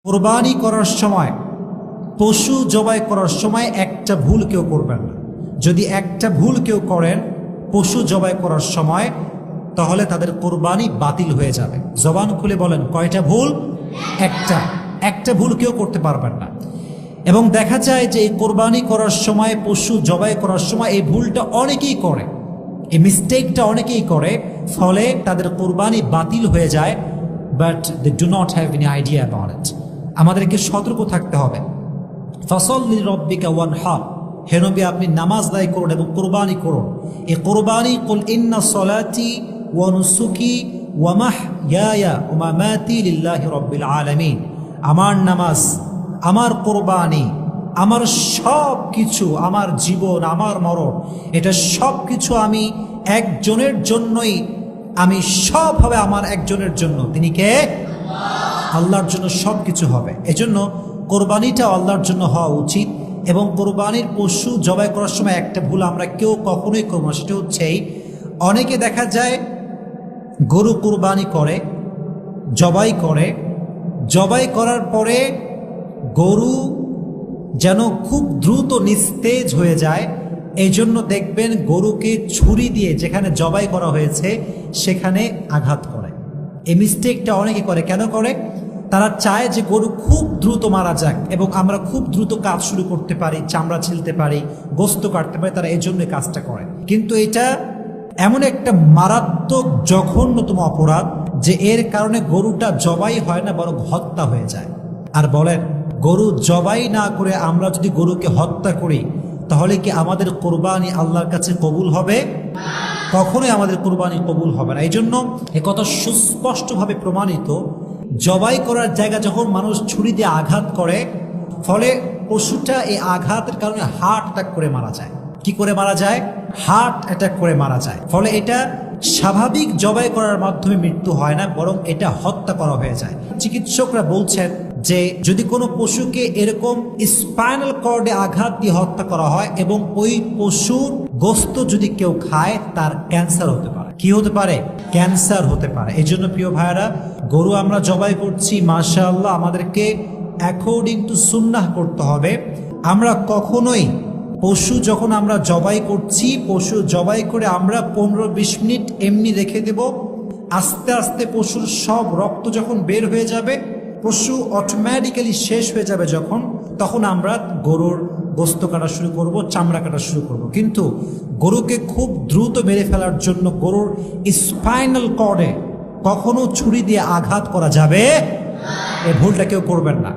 কুরবানি করার সময়, পশু জবাই করার সময় একটা ভুল কেউ করবেন না। যদি একটা ভুল কেউ করেন পশু জবাই করার সময়, তাহলে তাদের কোরবানি বাতিল হয়ে যাবে। জবান খুলে বলেন, কয়টা ভুল? একটা ভুল কেউ করতে পারবেন না। এবং দেখা যায় যে এই কোরবানি করার সময়, পশু জবাই করার সময় এই ভুলটা অনেকেই করে, এই মিস্টেকটা অনেকেই করে, ফলে তাদের কোরবানি বাতিল হয়ে যায়। But they do not have any idea about it. আমাদেরকে সতর্ক থাকতে হবে। ফাসাল্লি লিরাব্বিকা ওয়ানহার, হে নবী আপনি নামাজ আদায় করুন এবং কোরবানি করুন। এই কোরবানি, কুল ইন্না সলাতি ওয়া নুসুকি ওয়া মাহইয়ায়া ওয়া মামাতি লিল্লাহি রাব্বিল আলামিন, আমার নামাজ, আমার কোরবানি, আমার সব কিছু, আমার জীবন, আমার মরণ, এটা সব কিছু আমি একজনের জন্যই, আমি সব হবে আমার একজনের জন্য। তিনি কে? আল্লাহর জন্য সব কিছু হবে। এজন্য কোরবানিটা আল্লাহর জন্য হওয়া উচিত। এবং কোরবানির পশু জবাই করার সময় একটা ভুল আমরা কেউ কখনোই করব না, সেটা হচ্ছে অনেকে দেখা যায় গরু কোরবানি করে, জবাই করার পরে গরু যেন খুব দ্রুত নিস্তেজ হয়ে যায়, এই জন্য দেখবেন গরুকে ছুরি দিয়ে যেখানে জবাই করা হয়েছে সেখানে আঘাত করে। এই মিস্টেকটা অনেকে করে। কেন করে? তারা চায় যে গরু খুব দ্রুত মারা যাক এবং আমরা খুব দ্রুত কাজ শুরু করতে পারি, চামড়া ছিলতে পারি, গোস্ত কাটতে পারি, তারা এই জন্য কাজটা করে। কিন্তু এটা এমন একটা মারাত্মক জঘন্যতম অপরাধ যে এর কারণে গরুটা জবাই হয় না, বরং হত্যা হয়ে যায়। আর বলেন, গরু জবাই না করে আমরা যদি গরুকে হত্যা করি, তাহলে কি আমাদের কোরবানি আল্লাহর কাছে কবুল হবে? কখনোই আমাদের কোরবানি কবুল হবে না। এই জন্য এ কথা সুস্পষ্টভাবে প্রমাণিত, জবাই করার জায়গা যখন মানুষ ছুরি দিয়ে আঘাত করে, ফলে পশুটা এই আঘাতের কারণে হার্ট অ্যাটাক করে মারা যায়। কি করে মারা যায়? হার্ট অ্যাটাক করে মারা যায়। ফলে এটা স্বাভাবিক জবাই করার মাধ্যমে মৃত্যু হয় না, বরং এটা হত্যা করা হয়ে যায়। চিকিৎসকরা বলছেন যে যদি কোনো পশুকে এরকম স্পাইনাল কর্ডে আঘাত দিয়ে হত্যা করা হয় এবং ওই পশুর গোস্ত যদি কেউ খায়, তার ক্যান্সার হতে পারে। কি হতে পারে? ক্যান্সার হতে পারে। এই জন্য প্রিয় ভাইয়েরা, গরু আমরা জবাই করছি, মাশাআল্লাহ, আমাদেরকে অ্যাকর্ডিং টু সুন্নাহ করতে হবে। আমরা কখনোই পশু যখন আমরা জবাই করছি, পশু জবাই করে আমরা 15-20 মিনিট এমনি রেখে দেব। আস্তে আস্তে পশুর সব রক্ত যখন বের হয়ে যাবে, পশু অটোমেটিক্যালি শেষ হয়ে যাবে যখন, তখন আমরা গরুর গোস্ত কাটা শুরু করব, চামড়া কাটা শুরু করব। কিন্তু গরুকে খুব দ্রুত মেরে ফেলার জন্য গরুর স্পাইনাল কর্ডে কখনো ছুরি দিয়ে আঘাত করা যাবে, এই ভুলটা কেউ করবেন না।